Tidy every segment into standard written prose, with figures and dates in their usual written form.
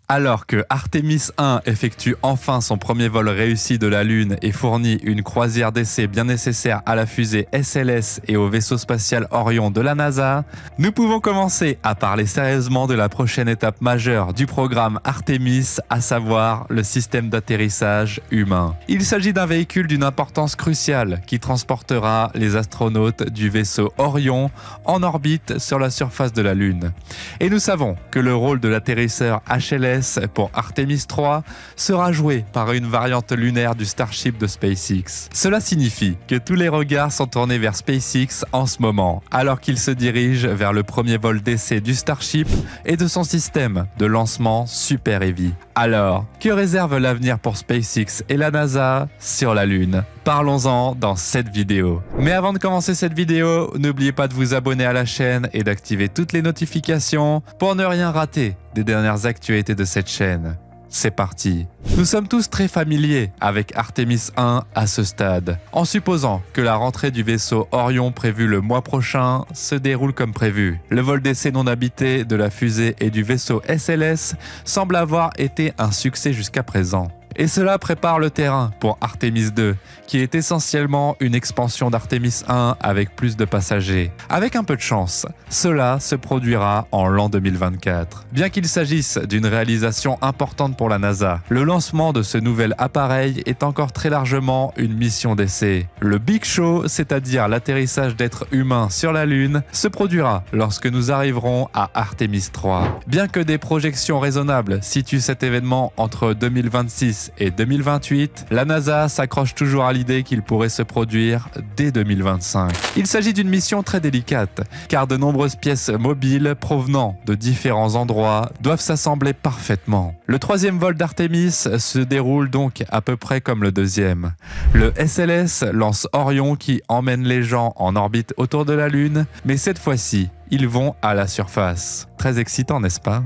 Alors que Artemis 1 effectue enfin son premier vol réussi de la Lune et fournit une croisière d'essai bien nécessaire à la fusée SLS et au vaisseau spatial Orion de la NASA, nous pouvons commencer à parler sérieusement de la prochaine étape majeure du programme Artemis, à savoir le système d'atterrissage humain. Il s'agit d'un véhicule d'une importance cruciale qui transportera les astronautes du vaisseau Orion en orbite sur la surface de la Lune. Et nous savons que le rôle de l'atterrisseur HLS pour Artemis 3 sera joué par une variante lunaire du Starship de SpaceX. Cela signifie que tous les regards sont tournés vers SpaceX en ce moment, alors qu'il se dirige vers le premier vol d'essai du Starship et de son système de lancement Super Heavy. Alors, que réserve l'avenir pour SpaceX et la NASA sur la Lune? Parlons-en dans cette vidéo. Mais avant de commencer cette vidéo, n'oubliez pas de vous abonner à la chaîne et d'activer toutes les notifications pour ne rien rater des dernières actualités de cette chaîne. C'est parti. Nous sommes tous très familiers avec Artemis 1 à ce stade, en supposant que la rentrée du vaisseau Orion prévue le mois prochain se déroule comme prévu. Le vol d'essai non habité de la fusée et du vaisseau SLS semble avoir été un succès jusqu'à présent. Et cela prépare le terrain pour Artemis 2, qui est essentiellement une expansion d'Artemis 1 avec plus de passagers. Avec un peu de chance, cela se produira en l'an 2024. Bien qu'il s'agisse d'une réalisation importante pour la NASA, le lancement de ce nouvel appareil est encore très largement une mission d'essai. Le Big Show, c'est-à-dire l'atterrissage d'êtres humains sur la Lune, se produira lorsque nous arriverons à Artemis 3. Bien que des projections raisonnables situent cet événement entre 2026 et 2028, la NASA s'accroche toujours à l'idée qu'il pourrait se produire dès 2025. Il s'agit d'une mission très délicate, car de nombreuses pièces mobiles provenant de différents endroits doivent s'assembler parfaitement. Le troisième vol d'Artemis se déroule donc à peu près comme le deuxième. Le SLS lance Orion qui emmène les gens en orbite autour de la Lune, mais cette fois-ci, ils vont à la surface. Très excitant, n'est-ce pas?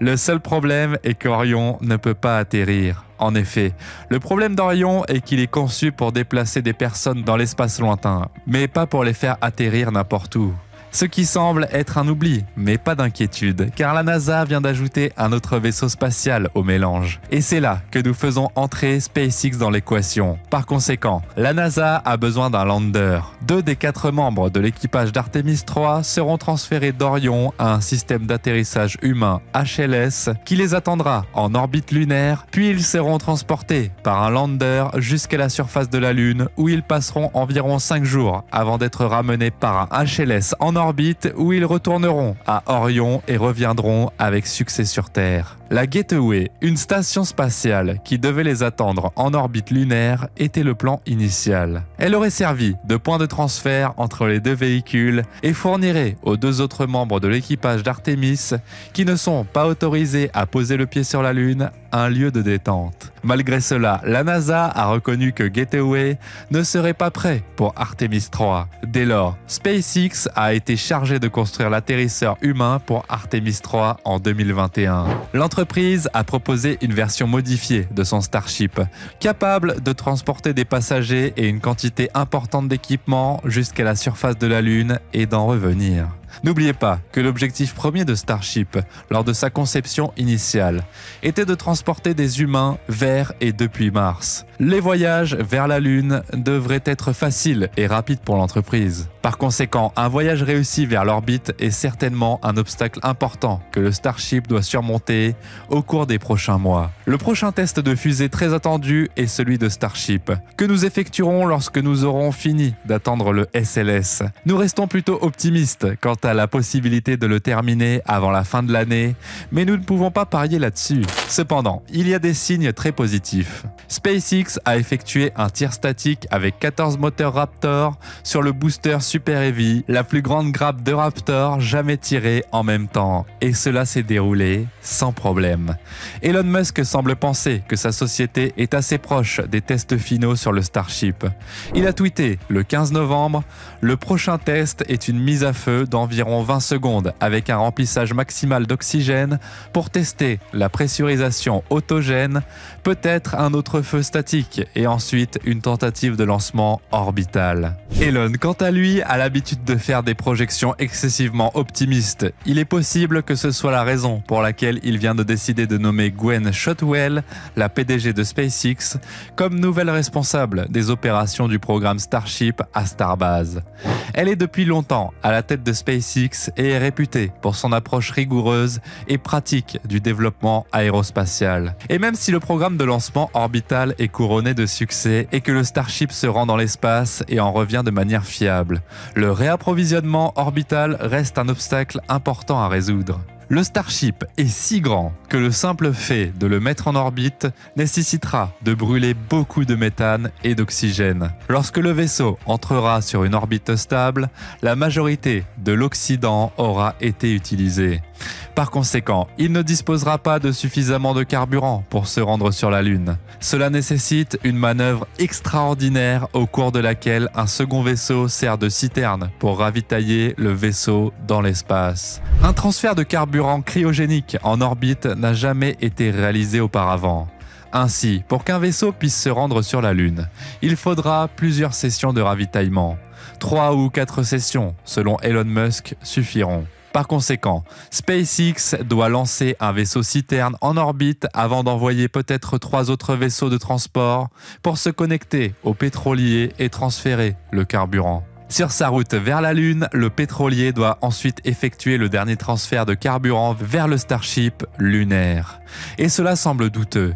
Le seul problème est qu'Orion ne peut pas atterrir. En effet, le problème d'Orion est qu'il est conçu pour déplacer des personnes dans l'espace lointain, mais pas pour les faire atterrir n'importe où. Ce qui semble être un oubli, mais pas d'inquiétude, car la NASA vient d'ajouter un autre vaisseau spatial au mélange. Et c'est là que nous faisons entrer SpaceX dans l'équation. Par conséquent, la NASA a besoin d'un lander. 2 des 4 membres de l'équipage d'Artemis 3 seront transférés d'Orion à un système d'atterrissage humain HLS qui les attendra en orbite lunaire, puis ils seront transportés par un lander jusqu'à la surface de la Lune où ils passeront environ 5 jours avant d'être ramenés par un HLS en orbite où ils retourneront à Orion et reviendront avec succès sur Terre. La Gateway, une station spatiale qui devait les attendre en orbite lunaire, était le plan initial. Elle aurait servi de point de transfert entre les deux véhicules et fournirait aux 2 autres membres de l'équipage d'Artemis, qui ne sont pas autorisés à poser le pied sur la Lune, un lieu de détente. Malgré cela, la NASA a reconnu que Gateway ne serait pas prêt pour Artemis 3. Dès lors, SpaceX a été chargé de construire l'atterrisseur humain pour Artemis 3 en 2021. L'entreprise a proposé une version modifiée de son Starship, capable de transporter des passagers et une quantité importante d'équipements jusqu'à la surface de la Lune et d'en revenir. N'oubliez pas que l'objectif premier de Starship, lors de sa conception initiale, était de transporter des humains vers et depuis Mars. Les voyages vers la Lune devraient être faciles et rapides pour l'entreprise. Par conséquent, un voyage réussi vers l'orbite est certainement un obstacle important que le Starship doit surmonter au cours des prochains mois. Le prochain test de fusée très attendu est celui de Starship, que nous effectuerons lorsque nous aurons fini d'attendre le SLS. Nous restons plutôt optimistes quant à la possibilité de le terminer avant la fin de l'année, mais nous ne pouvons pas parier là-dessus. Cependant, il y a des signes très positifs. SpaceX a effectué un tir statique avec 14 moteurs Raptor sur le booster Super Heavy, la plus grande grappe de Raptor jamais tirée en même temps, et cela s'est déroulé sans problème. Elon Musk semble penser que sa société est assez proche des tests finaux sur le Starship. Il a tweeté le 15 novembre « Le prochain test est une mise à feu d'environ d'environ 20 secondes avec un remplissage maximal d'oxygène pour tester la pressurisation autogène, peut-être un autre feu statique et ensuite une tentative de lancement orbital. Elon, quant à lui, a l'habitude de faire des projections excessivement optimistes. Il est possible que ce soit la raison pour laquelle il vient de décider de nommer Gwynne Shotwell, la PDG de SpaceX, comme nouvelle responsable des opérations du programme Starship à Starbase. Elle est depuis longtemps à la tête de SpaceX et est réputée pour son approche rigoureuse et pratique du développement aérospatial. Et même si le programme de lancement orbital est couronné de succès et que le Starship se rend dans l'espace et en revient de manière fiable, le réapprovisionnement orbital reste un obstacle important à résoudre. Le Starship est si grand que le simple fait de le mettre en orbite nécessitera de brûler beaucoup de méthane et d'oxygène. Lorsque le vaisseau entrera sur une orbite stable, la majorité de l'oxydant aura été utilisée. Par conséquent, il ne disposera pas de suffisamment de carburant pour se rendre sur la Lune. Cela nécessite une manœuvre extraordinaire au cours de laquelle un second vaisseau sert de citerne pour ravitailler le vaisseau dans l'espace. Un transfert de carburant cryogénique en orbite n'a jamais été réalisé auparavant. Ainsi, pour qu'un vaisseau puisse se rendre sur la Lune, il faudra plusieurs sessions de ravitaillement. 3 ou 4 sessions, selon Elon Musk, suffiront. Par conséquent, SpaceX doit lancer un vaisseau citerne en orbite avant d'envoyer peut-être 3 autres vaisseaux de transport pour se connecter au pétrolier et transférer le carburant. Sur sa route vers la Lune, le pétrolier doit ensuite effectuer le dernier transfert de carburant vers le Starship lunaire. Et cela semble douteux.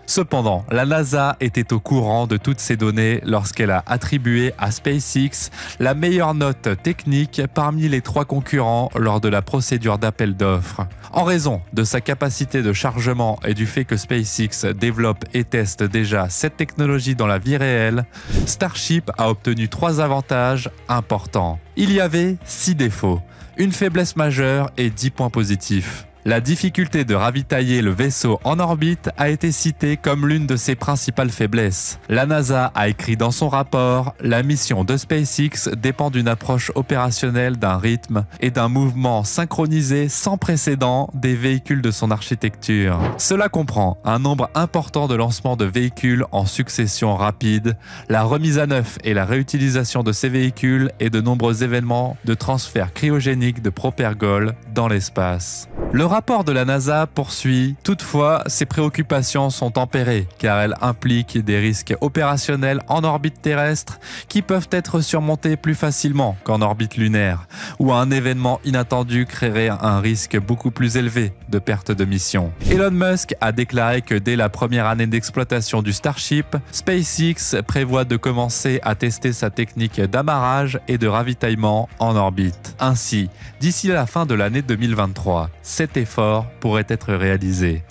Cependant, la NASA était au courant de toutes ces données lorsqu'elle a attribué à SpaceX la meilleure note technique parmi les 3 concurrents lors de la procédure d'appel d'offres. En raison de sa capacité de chargement et du fait que SpaceX développe et teste déjà cette technologie dans la vie réelle, Starship a obtenu 3 avantages importants. Il y avait 6 défauts, une faiblesse majeure et 10 points positifs. La difficulté de ravitailler le vaisseau en orbite a été citée comme l'une de ses principales faiblesses. La NASA a écrit dans son rapport « La mission de SpaceX dépend d'une approche opérationnelle, d'un rythme et d'un mouvement synchronisé sans précédent des véhicules de son architecture. Cela comprend un nombre important de lancements de véhicules en succession rapide, la remise à neuf et la réutilisation de ces véhicules et de nombreux événements de transfert cryogénique de propergol dans l'espace. » Le rapport de la NASA poursuit, toutefois, ces préoccupations sont tempérées car elles impliquent des risques opérationnels en orbite terrestre qui peuvent être surmontés plus facilement qu'en orbite lunaire, où un événement inattendu créerait un risque beaucoup plus élevé de perte de mission. Elon Musk a déclaré que dès la première année d'exploitation du Starship, SpaceX prévoit de commencer à tester sa technique d'amarrage et de ravitaillement en orbite. Ainsi, d'ici la fin de l'année 2023, cet effort pourrait être réalisé.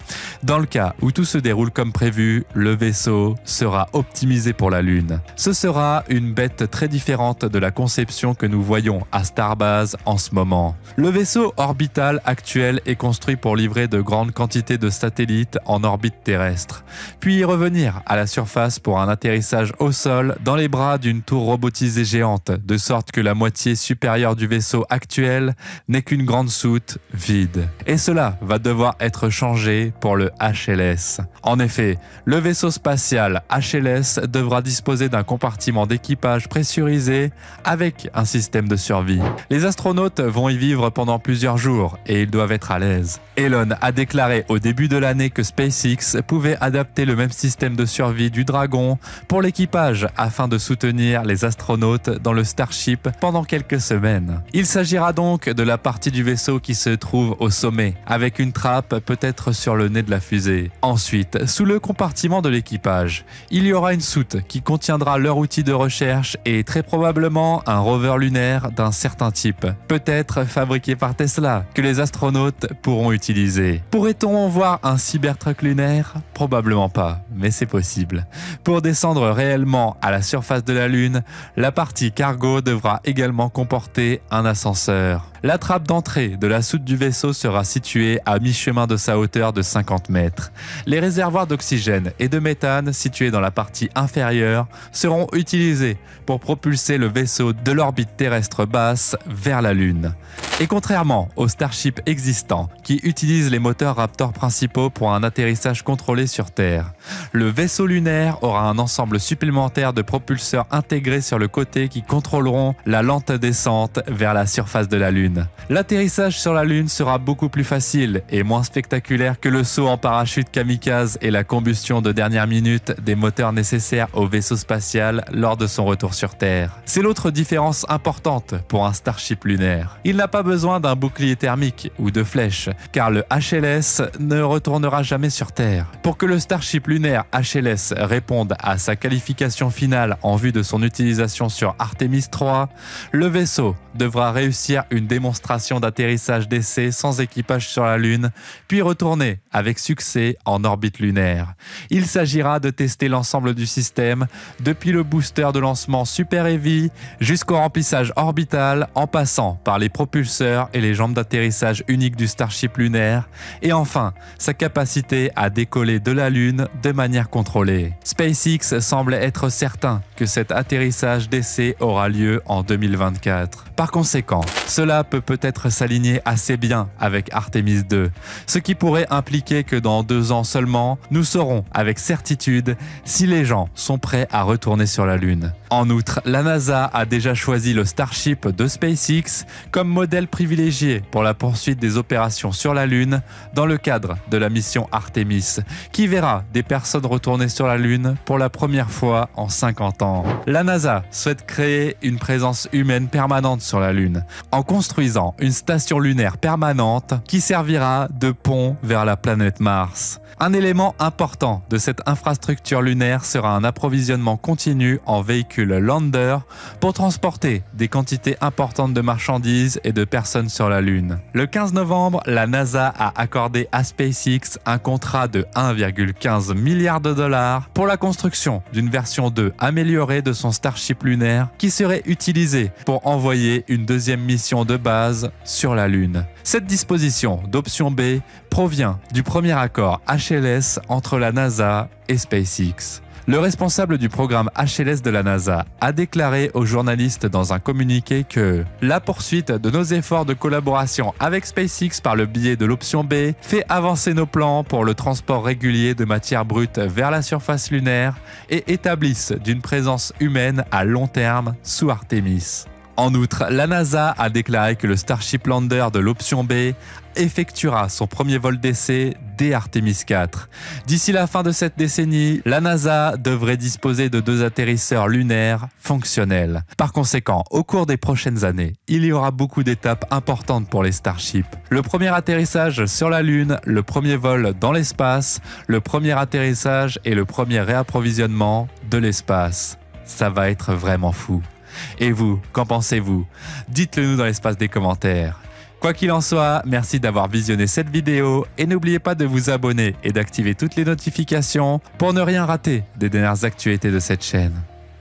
Dans le cas où tout se déroule comme prévu, le vaisseau sera optimisé pour la Lune. Ce sera une bête très différente de la conception que nous voyons à Starbase en ce moment. Le vaisseau orbital actuel est construit pour livrer de grandes quantités de satellites en orbite terrestre, puis y revenir à la surface pour un atterrissage au sol dans les bras d'une tour robotisée géante, de sorte que la moitié supérieure du vaisseau actuel n'est qu'une grande soute vide. Et cela va devoir être changé pour le HLS. En effet, le vaisseau spatial HLS devra disposer d'un compartiment d'équipage pressurisé avec un système de survie. Les astronautes vont y vivre pendant plusieurs jours et ils doivent être à l'aise. Elon a déclaré au début de l'année que SpaceX pouvait adapter le même système de survie du Dragon pour l'équipage afin de soutenir les astronautes dans le Starship pendant quelques semaines. Il s'agira donc de la partie du vaisseau qui se trouve au sommet, avec une trappe peut-être sur le nez de la fusée. Ensuite, sous le compartiment de l'équipage, il y aura une soute qui contiendra leur outil de recherche et très probablement un rover lunaire d'un certain type, peut-être fabriqué par Tesla, que les astronautes pourront utiliser. Pourrait-on voir un Cybertruck lunaire? Probablement pas, mais c'est possible. Pour descendre réellement à la surface de la Lune, la partie cargo devra également comporter un ascenseur. La trappe d'entrée de la soute du vaisseau sera située à mi-chemin de sa hauteur de 50 mètres. Les réservoirs d'oxygène et de méthane situés dans la partie inférieure seront utilisés pour propulser le vaisseau de l'orbite terrestre basse vers la Lune. Et contrairement aux Starship existants qui utilisent les moteurs Raptor principaux pour un atterrissage contrôlé sur Terre, le vaisseau lunaire aura un ensemble supplémentaire de propulseurs intégrés sur le côté qui contrôleront la lente descente vers la surface de la Lune. L'atterrissage sur la Lune sera beaucoup plus facile et moins spectaculaire que le saut en parachute kamikaze et la combustion de dernière minute des moteurs nécessaires au vaisseau spatial lors de son retour sur Terre. C'est l'autre différence importante pour un Starship lunaire. Il n'a pas besoin d'un bouclier thermique ou de flèches, car le HLS ne retournera jamais sur Terre. Pour que le Starship lunaire HLS réponde à sa qualification finale en vue de son utilisation sur Artemis 3, le vaisseau devra réussir une démonstration d'atterrissage d'essai sans équipage sur la Lune, puis retourner avec succès en orbite lunaire. Il s'agira de tester l'ensemble du système, depuis le booster de lancement Super Heavy jusqu'au remplissage orbital, en passant par les propulseurs et les jambes d'atterrissage uniques du Starship lunaire, et enfin sa capacité à décoller de la Lune de manière contrôlée. SpaceX semble être certain que cet atterrissage d'essai aura lieu en 2024. Par conséquent, cela peut-être s'aligner assez bien avec Artemis 2, ce qui pourrait impliquer que dans 2 ans seulement, nous saurons avec certitude si les gens sont prêts à retourner sur la Lune. En outre, la NASA a déjà choisi le Starship de SpaceX comme modèle privilégié pour la poursuite des opérations sur la Lune dans le cadre de la mission Artemis, qui verra des personnes retourner sur la Lune pour la première fois en 50 ans. La NASA souhaite créer une présence humaine permanente sur la Lune, en construisant une station lunaire permanente qui servira de pont vers la planète Mars. Un élément important de cette infrastructure lunaire sera un approvisionnement continu en véhicules lander pour transporter des quantités importantes de marchandises et de personnes sur la Lune. Le 15 novembre, la NASA a accordé à SpaceX un contrat de 1,15 milliard de dollars pour la construction d'une version 2 améliorée de son Starship lunaire qui serait utilisée pour envoyer une deuxième mission de base sur la Lune. Cette disposition d'option B provient du premier accord HLS entre la NASA et SpaceX. Le responsable du programme HLS de la NASA a déclaré aux journalistes dans un communiqué que la poursuite de nos efforts de collaboration avec SpaceX par le biais de l'option B fait avancer nos plans pour le transport régulier de matières brutes vers la surface lunaire et établissent d'une présence humaine à long terme sous Artemis. En outre, la NASA a déclaré que le Starship Lander de l'option B effectuera son premier vol d'essai dès Artemis 4. D'ici la fin de cette décennie, la NASA devrait disposer de 2 atterrisseurs lunaires fonctionnels. Par conséquent, au cours des prochaines années, il y aura beaucoup d'étapes importantes pour les Starship. Le premier atterrissage sur la Lune, le premier vol dans l'espace, le premier atterrissage et le premier réapprovisionnement de l'espace. Ça va être vraiment fou. Et vous, qu'en pensez-vous? Dites-le nous dans l'espace des commentaires. Quoi qu'il en soit, merci d'avoir visionné cette vidéo et n'oubliez pas de vous abonner et d'activer toutes les notifications pour ne rien rater des dernières actualités de cette chaîne.